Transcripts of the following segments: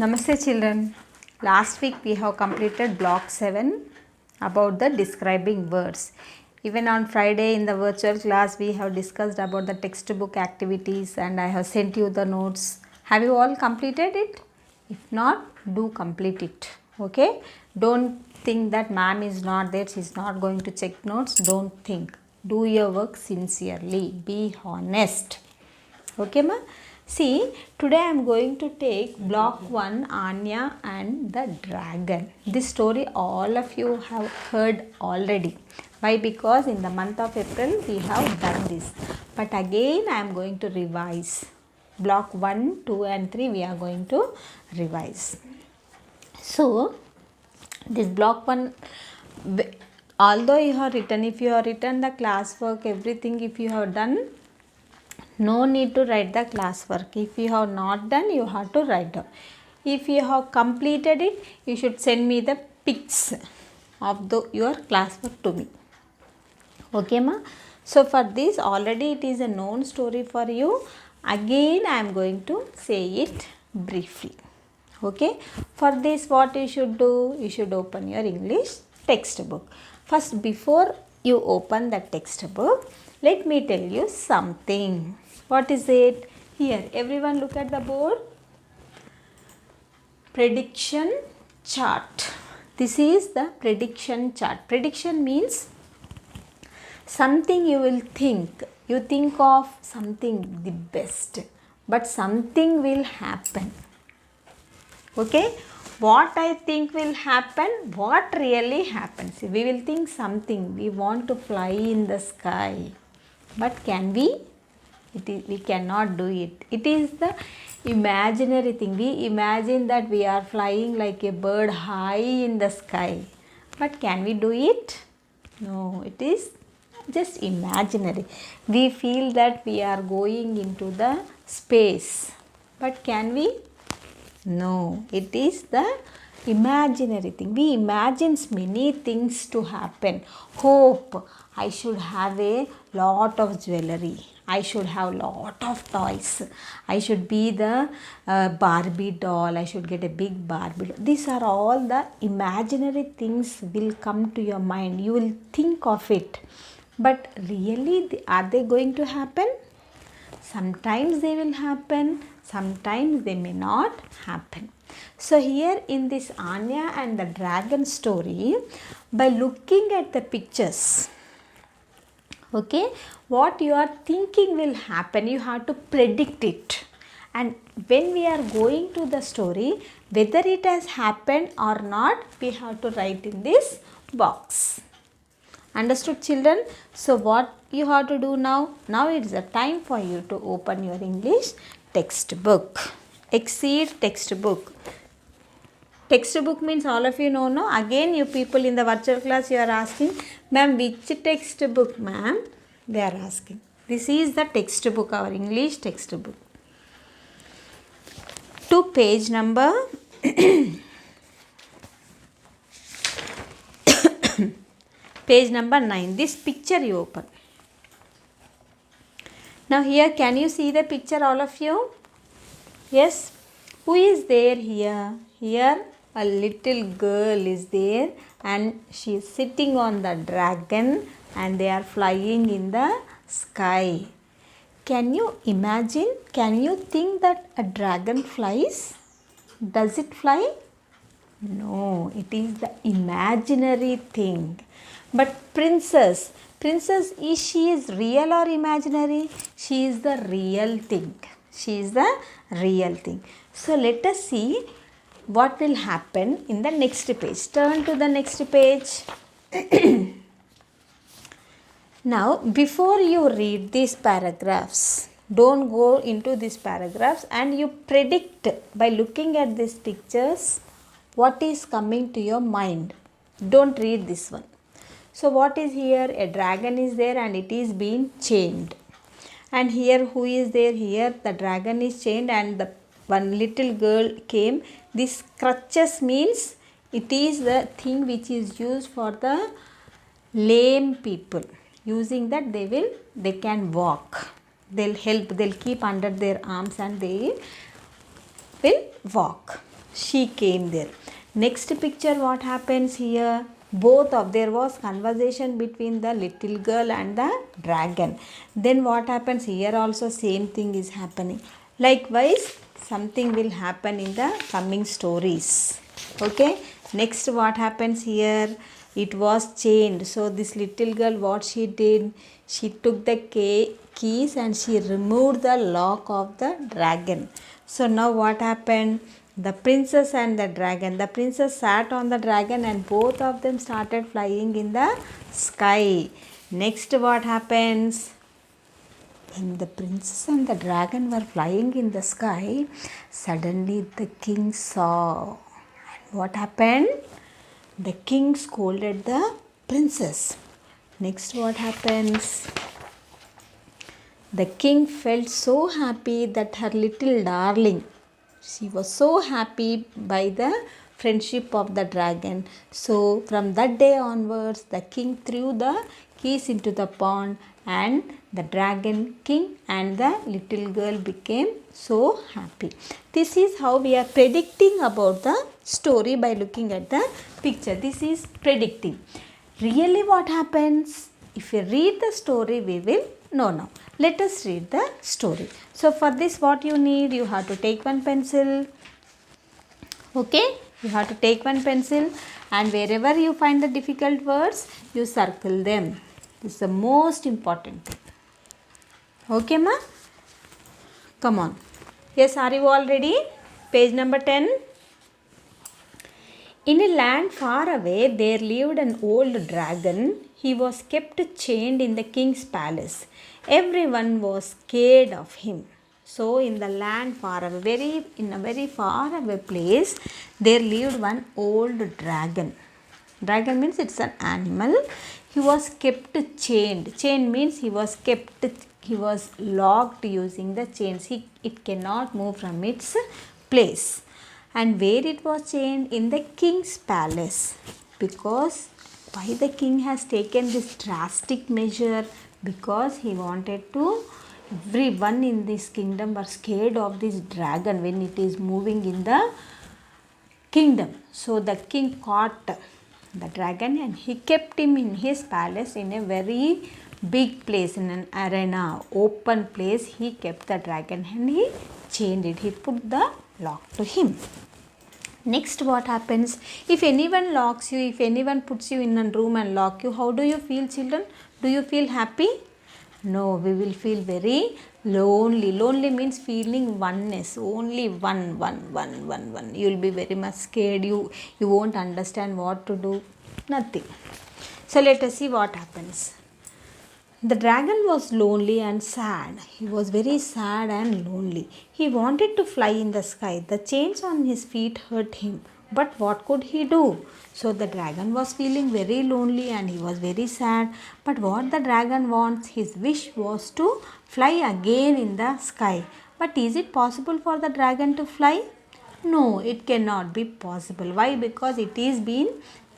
Namaste children. Last week we have completed block 7 about the describing words. Even on Friday in the virtual class we have discussed about the textbook activities and I have sent you the notes. Have you all completed it? If not, do complete it. Okay? Don't think that ma'am is not there, she is not going to check notes. Don't think. Do your work sincerely. Be honest. Okay ma? See, today I am going to take block 1 Anya and the dragon. This story all of you have heard already. Why? Because in the month of April we have done this. But again I am going to revise. Block 1, 2 and 3 we are going to revise. So, this block 1, although you have written, if you have written the classwork, everything if you have done, no need to write the classwork. If you have not done, you have to write down. If you have completed it, you should send me the pics of your classwork to me. Okay ma? So for this already it is a known story for you. Again I am going to say it briefly. Okay? For this what you should do? You should open your English textbook. First, before you open the textbook, let me tell you something. What is it? Here, everyone look at the board. Prediction chart. This is the prediction chart. Prediction means something you will think. You think of something the best, but something will happen. Okay? What I think will happen, what really happens. We will think something. We want to fly in the sky. But can we? We cannot do it. It is the imaginary thing. We imagine that we are flying like a bird high in the sky. But can we do it? No, it is just imaginary. We feel that we are going into the space. But can we? No, it is the imaginary thing. We imagine many things to happen. Hope, I should have a lot of jewelry. I should have lot of toys. I should be the Barbie doll. I should get a big Barbie doll. These are all the imaginary things will come to your mind. You will think of it. But really, are they going to happen? Sometimes they will happen. Sometimes they may not happen. So here in this Anya and the dragon story, by looking at the pictures, okay, what you are thinking will happen, you have to predict it. And when we are going to the story, whether it has happened or not, we have to write in this box. Understood children? So what you have to do now? Now it is the time for you to open your English textbook. Exceed textbook. Textbook means all of you know, no? Again you people in the virtual class you are asking, ma'am which textbook ma'am? They are asking. This is the textbook, our English textbook. To page number page number 9. This picture you open. Now here can you see the picture all of you? Yes. Who is there here? Here a little girl is there and she is sitting on the dragon and they are flying in the sky. Can you imagine? Can you think that a dragon flies? Does it fly? No, it is the imaginary thing. But princess, is she is real or imaginary? She is the real thing. She is the real thing. So let us see what will happen in the next page. Turn to the next page. Now, before you read these paragraphs, don't go into these paragraphs and you predict by looking at these pictures what is coming to your mind. Don't read this one. So what is here? A dragon is there and it is being chained. And here who is there? Here the dragon is chained and the one little girl came. This crutches means it is the thing which is used for the lame people. Using that they can walk. They'll help, they'll keep under their arms and they will walk. she came there. Next picture, what happens here? There was conversation between the little girl and the dragon. Then what happens here? Also same thing is happening. Likewise, something will happen in the coming stories. Okay. Next, what happens here? It was chained. So this little girl, what she did? She took the keys and she removed the lock of the dragon. So now what happened? The princess and the dragon. The princess sat on the dragon and both of them started flying in the sky. Next, what happens? When the princess and the dragon were flying in the sky, suddenly the king saw. And what happened? The king scolded the princess. Next, what happens? The king felt so happy that her little darling, she was so happy by the friendship of the dragon. So from that day onwards, the king threw the keys into the pond and the dragon king and the little girl became so happy. This is how we are predicting about the story by looking at the picture. This is predicting. Really what happens? If you read the story, we will know now. Let us read the story. So for this, what you need? You have to take one pencil. Okay? You have to take one pencil and wherever you find the difficult words, you circle them. This is the most important thing. Okay, ma? Come on. Yes, are you all ready? Page number 10. In a land far away, there lived an old dragon. He was kept chained in the king's palace. Everyone was scared of him. So, in the land far away, in a very far away place, there lived one old dragon. Dragon means it's an animal. He was kept chained. Chain means he was locked using the chains. It cannot move from its place. And where it was chained? In the king's palace. Because why the king has taken this drastic measure? Because he wanted to, everyone in this kingdom were scared of this dragon when it is moving in the kingdom. So the king caught the dragon and he kept him in his palace in a very big place, in an arena, open place. He kept the dragon and he chained it. He put the lock to him. Next, what happens? If anyone locks you, if anyone puts you in a room and lock you, how do you feel, children? Do you feel happy? No, we will feel very lonely. Lonely means feeling oneness. Only one. You will be very much scared. You won't understand what to do. Nothing. So let us see what happens. The dragon was lonely and sad. He was very sad and lonely. He wanted to fly in the sky. The chains on his feet hurt him. But what could he do? So the dragon was feeling very lonely and he was very sad. But what the dragon wants, his wish was to fly again in the sky. But is it possible for the dragon to fly? No, it cannot be possible. Why? Because it is being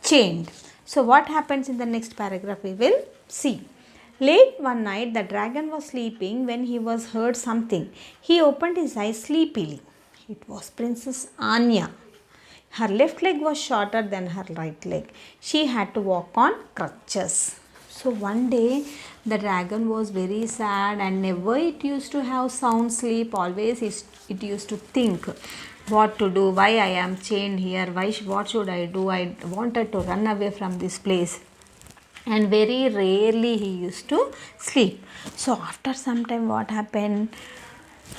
chained. So what happens in the next paragraph we will see. Late one night, the dragon was sleeping when he was heard something. He opened his eyes sleepily. It was Princess Anya. Her left leg was shorter than her right leg. She had to walk on crutches. So one day, the dragon was very sad and never it used to have sound sleep. Always it used to think what to do, why I am chained here, what should I do? I wanted to run away from this place. And very rarely he used to sleep. So after some time, what happened?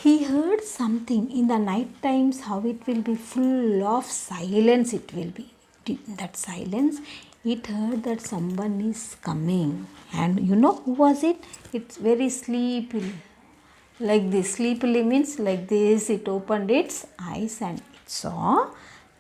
He heard something in the night times, how it will be full of silence. It will be in that silence. It heard that someone is coming, and you know who was it? It's very sleepily, like this. Sleepily means like this. It opened its eyes and it saw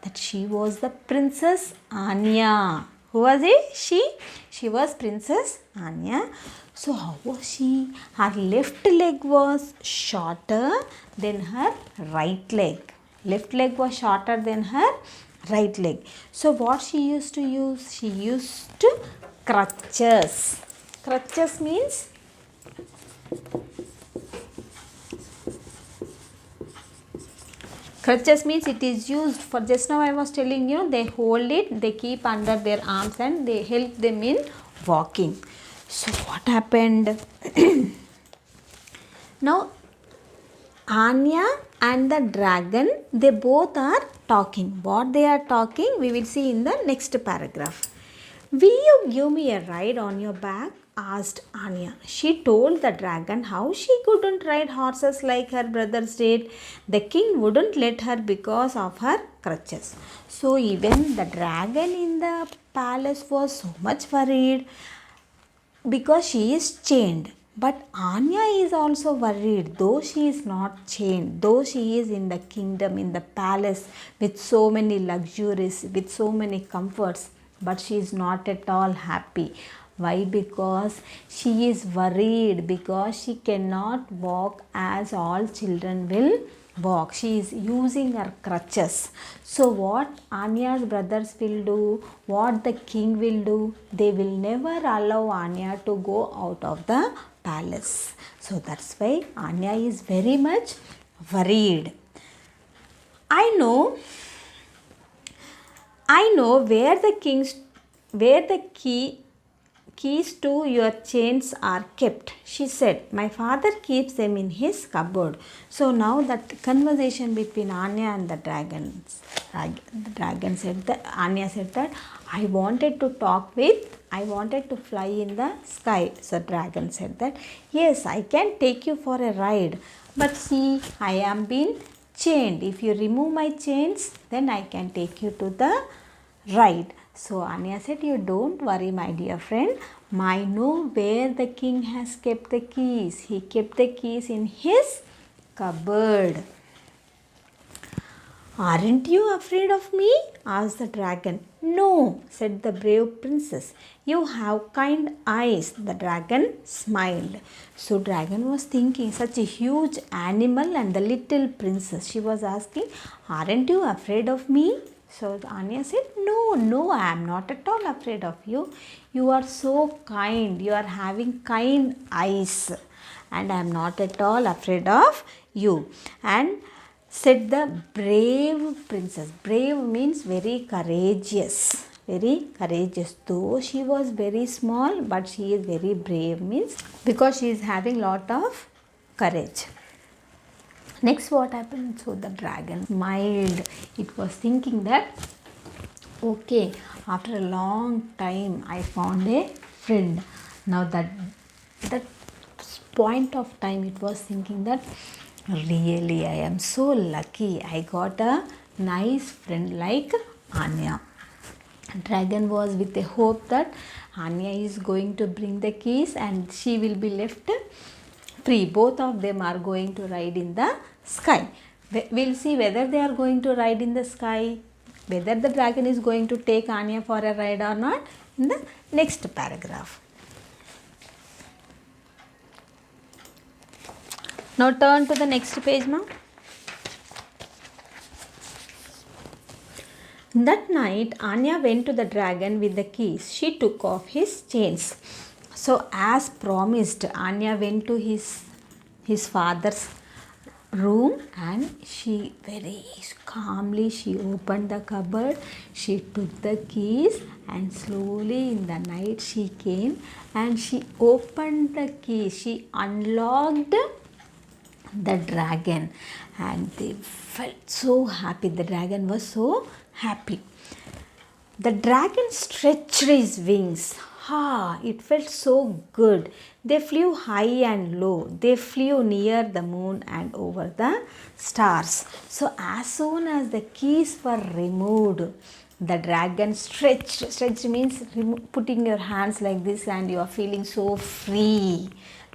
that she was the Princess Anya. Who was it? She was Princess Anya. So how was she? Her left leg was shorter than her right leg. Left leg was shorter than her right leg. So what she used to use? She used crutches. Crutches means Crutches means it is used for, just now I was telling you, they hold it, they keep under their arms and they help them in walking. So what happened? Now Anya and the dragon, they both are talking. What they are talking, we will see in the next paragraph. Will you give me a ride on your back? Asked Anya. She told the dragon how she couldn't ride horses like her brothers did. The king wouldn't let her because of her crutches. So even the dragon in the palace was so much worried because she is chained. But Anya is also worried, though she is not chained, though she is in the kingdom, in the palace with so many luxuries, with so many comforts, but she is not at all happy. Why? Because she is worried, because she cannot walk as all children will walk. She is using her crutches. So what Anya's brothers will do, what the king will do, they will never allow Anya to go out of the palace. So that's why Anya is very much worried. I know where the keys to your chains are kept, she said. My father keeps them in his cupboard. So now that conversation between Anya and the dragon said that, Anya said that, I wanted to fly in the sky. So dragon said that, yes, I can take you for a ride. But see, I am being chained. If you remove my chains, then I can take you to the ride. So Anya said, you don't worry, my dear friend. I know where the king has kept the keys. He kept the keys in his cupboard. Aren't you afraid of me? Asked the dragon. No, said the brave princess. You have kind eyes. The dragon smiled. So dragon was thinking, such a huge animal and the little princess. She was asking, aren't you afraid of me? So Anya said, no, I am not at all afraid of you. You are so kind. You are having kind eyes. And I am not at all afraid of you. And said the brave princess. Brave means very courageous. Very courageous. Though she was very small, but she is very brave, means because she is having lot of courage. Next, what happened? So the dragon smiled. It was thinking that, okay, after a long time I found a friend. Now that point of time, it was thinking that, really I am so lucky. I got a nice friend like Anya. Dragon was with the hope that Anya is going to bring the keys and she will be left free. Both of them are going to ride in the sky. We'll see whether they are going to ride in the sky, whether the dragon is going to take Anya for a ride or not, in the next paragraph. Now turn to the next page, ma'am. That night, Anya went to the dragon with the keys. She took off his chains. So as promised, Anya went to his father's room and she very calmly, she opened the cupboard, she took the keys and slowly in the night she came and she opened the keys. She unlocked the dragon and they felt so happy. The dragon was so happy. The dragon stretched his wings. It felt so good. They flew high and low. They flew near the moon and over the stars. So as soon as the keys were removed, the dragon stretched. Stretched means putting your hands like this and you are feeling so free.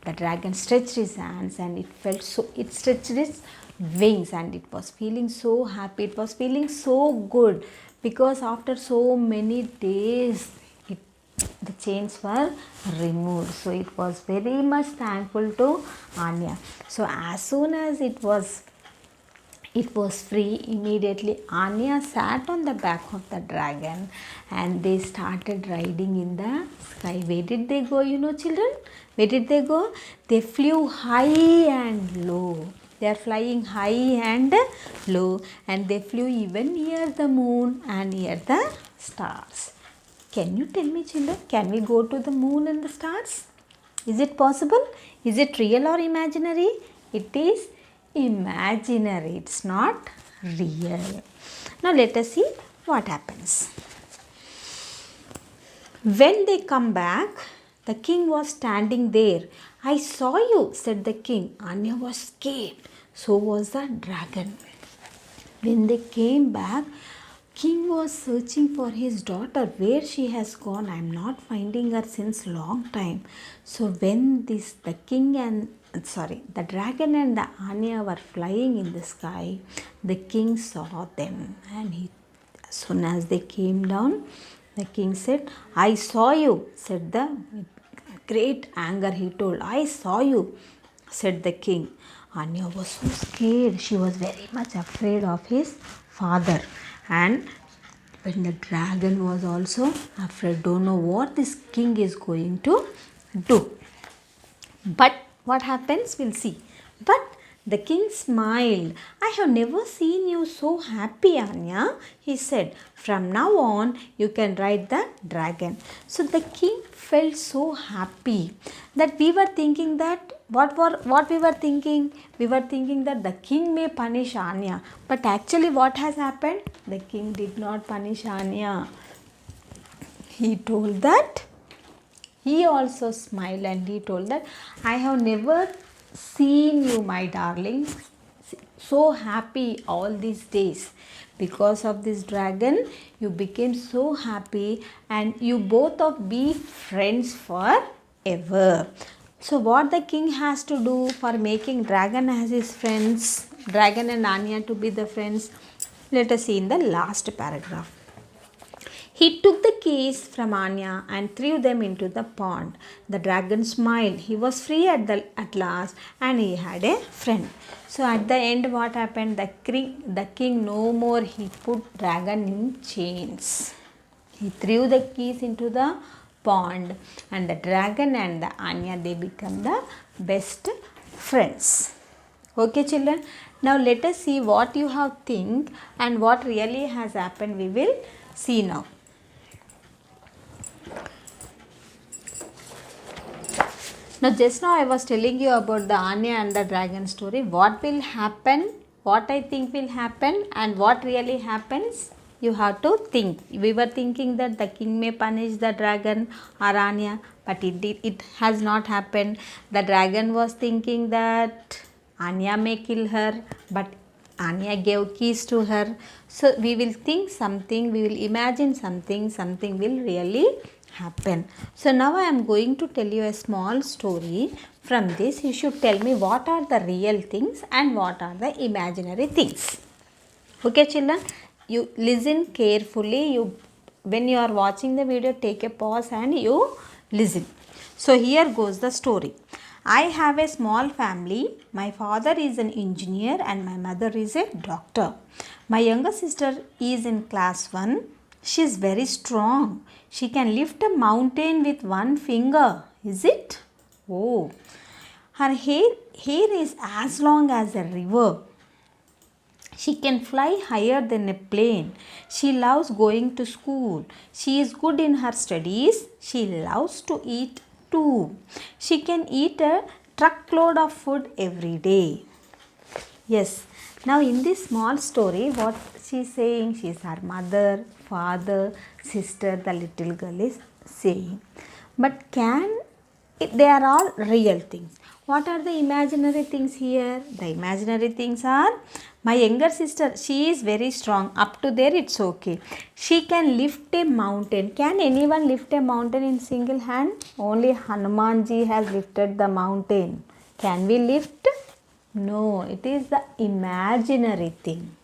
The dragon stretched his hands and it stretched its wings and it was feeling so happy. It was feeling so good because after so many days the chains were removed. So it was very much thankful to Anya. So as soon as it was free, immediately Anya sat on the back of the dragon and they started riding in the sky. Where did they go, children? Where did they go? They flew high and low. They are flying high and low, and they flew even near the moon and near the stars. Can you tell me, children, can we go to the moon and the stars? Is it possible? Is it real or imaginary? It is imaginary. It's not real. Now let us see what happens. When they come back, the king was standing there. I saw you, said the king. Anya was scared. So was the dragon. When they came back, king was searching for his daughter. Where she has gone? I am not finding her since long time. So when the dragon and the Anya were flying in the sky, the king saw them, and as soon as they came down, the king said, I saw you, said the great anger. He told, I saw you, said the king. Anya was so scared. She was very much afraid of his father. And when the dragon was also afraid, don't know what this king is going to do. But what happens, we'll see. But the king smiled. I have never seen you so happy, Anya, he said. From now on, you can ride the dragon. So the king felt so happy that we were thinking that what we were thinking? We were thinking that the king may punish Anya. But actually what has happened? The king did not punish Anya. He told that, he also smiled and he told that, I have never seen you, my darling, so happy all these days. Because of this dragon, you became so happy and you both of be friends forever. So what the king has to do for making dragon as his friends, dragon and Anya to be the friends? Let us see in the last paragraph. He took the keys from Anya and threw them into the pond. The dragon smiled. He was free at last and he had a friend. So at the end what happened? The king no more, he put dragon in chains. He threw the keys into the pond and the dragon and the Anya, they become the best friends. Okay children, now let us see what you have think and what really has happened. We will see now. Now just now I was telling you about the Anya and the dragon story. What will happen, what I think will happen and what really happens, you have to think. We were thinking that the king may punish the dragon or Anya, but it has not happened. The dragon was thinking that Anya may kill her, but Anya gave keys to her. So we will think something, we will imagine something, something will really happen. So now I am going to tell you a small story. From this you should tell me what are the real things and what are the imaginary things. Okay children, you listen carefully. When you are watching the video, take a pause and you listen. So here goes the story. I have a small family. My father is an engineer and my mother is a doctor. My younger sister is in class 1. She is very strong. She can lift a mountain with one finger. Is it? Oh. Her hair is as long as a river. She can fly higher than a plane. She loves going to school. She is good in her studies. She loves to eat too. She can eat a truckload of food every day. Yes. Now in this small story, what she is saying, she is her mother, father, sister, the little girl is saying. But they are all real things. What are the imaginary things here? The imaginary things are, my younger sister, she is very strong. Up to there it's okay. She can lift a mountain. Can anyone lift a mountain in single hand? Only Hanumanji has lifted the mountain. Can we lift? No, it is the imaginary thing.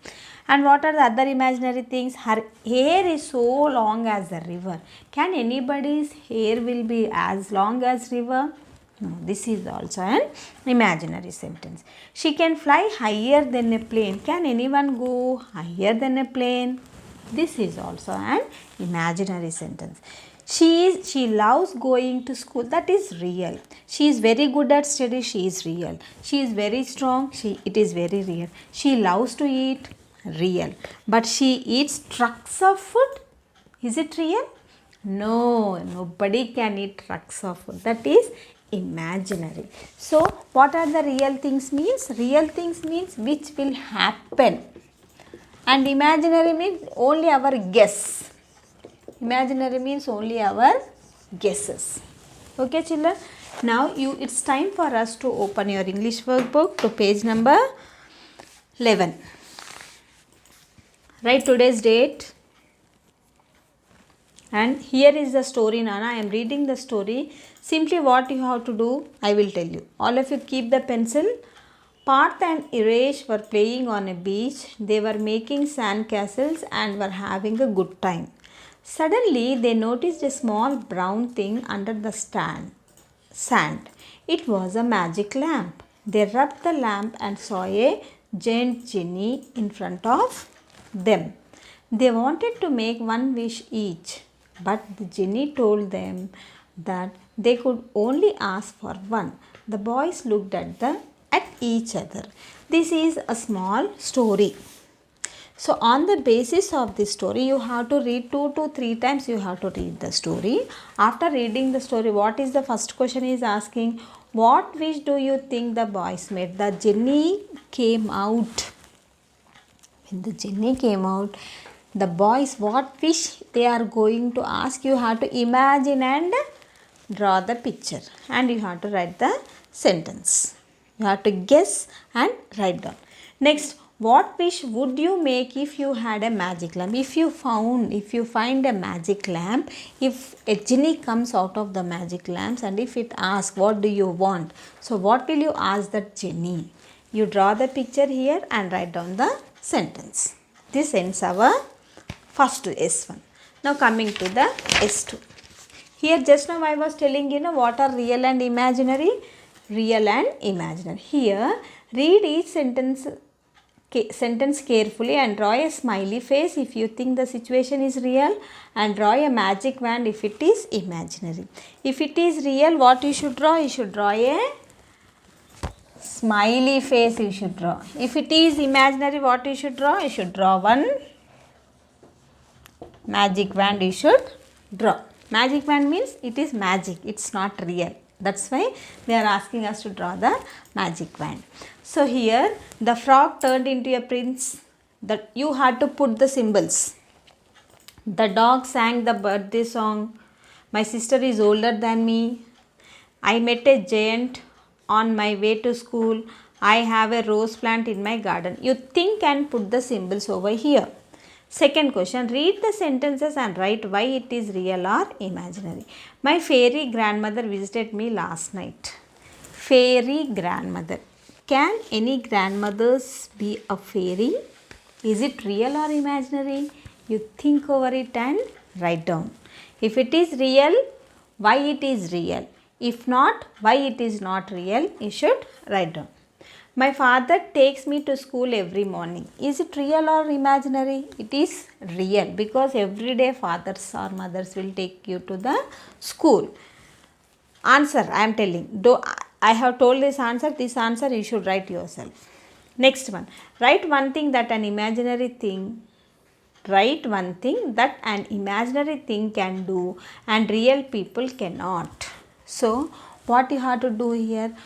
And what are the other imaginary things? Her hair is so long as the river. Can anybody's hair will be as long as river? No, this is also an imaginary sentence. She can fly higher than a plane. Can anyone go higher than a plane? This is also an imaginary sentence. She loves going to school. That is real. She is very good at study. She is real. She is very strong. It is very real. She loves to eat. Real. But she eats trucks of food. Is it real? No, nobody can eat trucks of food. That is imaginary. So, what are the real things means? Real things means which will happen. And imaginary means only our guess. Imaginary means only our guesses. Okay, children. Now, it's time for us to open your English workbook to page number 11. Write today's date. And here is the story, Nana. I am reading the story. Simply what you have to do, I will tell you. All of you keep the pencil. Parth and Iresh were playing on a beach. They were making sand castles and were having a good time. Suddenly, they noticed a small brown thing under the sand. It was a magic lamp. They rubbed the lamp and saw a giant genie in front of them. They wanted to make one wish each, but the genie told them that they could only ask for one. The boys looked at each other. This is a small story. So on the basis of this story, you have to read 2 to 3 times. You have to read the story. After reading the story, what is the first question is asking? What wish do you think the boys made? The genie came out. When the genie came out, the boys, what wish they are going to ask? You have to imagine and draw the picture. And you have to write the sentence. You have to guess and write down. Next, what wish would you make if you had a magic lamp? If you find a magic lamp, if a genie comes out of the magic lamps and if it asks, what do you want? So what will you ask that genie? You draw the picture here and write down the sentence. This ends our first S1. Now coming to the S2. Here just now I was telling what are real and imaginary. Real and imaginary. Here read each sentence carefully and draw a smiley face if you think the situation is real, and draw a magic wand if it is imaginary. If it is real, what you should draw? You should draw a smiley face you should draw. If it is imaginary, what you should draw? You should draw one magic wand you should draw. Magic wand means it is magic, it's not real. That's why they are asking us to draw the magic wand. So here the frog turned into a prince. That you had to put the symbols. The dog sang the birthday song. My sister is older than me. I met a giant on my way to school. I have a rose plant in my garden. You think and put the symbols over here. Second question, read the sentences and write why it is real or imaginary. My fairy grandmother visited me last night. Fairy grandmother. Can any grandmothers be a fairy? Is it real or imaginary? You think over it and write down. If it is real, why it is real? If not, why it is not real? You should write down. My father takes me to school every morning. Is it real or imaginary? It is real because every day fathers or mothers will take you to the school. Answer, I am telling. I have told this answer you should write yourself. Next one, write one thing that an imaginary thing can do and real people cannot. So, what you have to do here?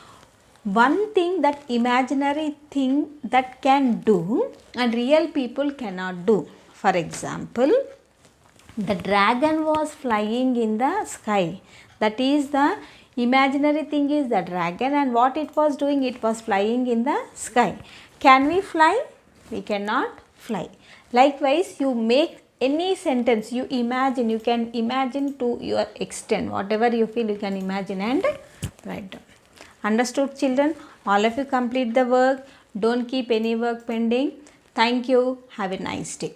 One thing that imaginary thing that can do and real people cannot do. For example, the dragon was flying in the sky. That is the imaginary thing is the dragon, and what it was doing, it was flying in the sky. Can we fly? We cannot fly. Likewise, you make any sentence, you can imagine to your extent. Whatever you feel, you can imagine and write down. Understood, children? All of you complete the work. Don't keep any work pending. Thank you. Have a nice day.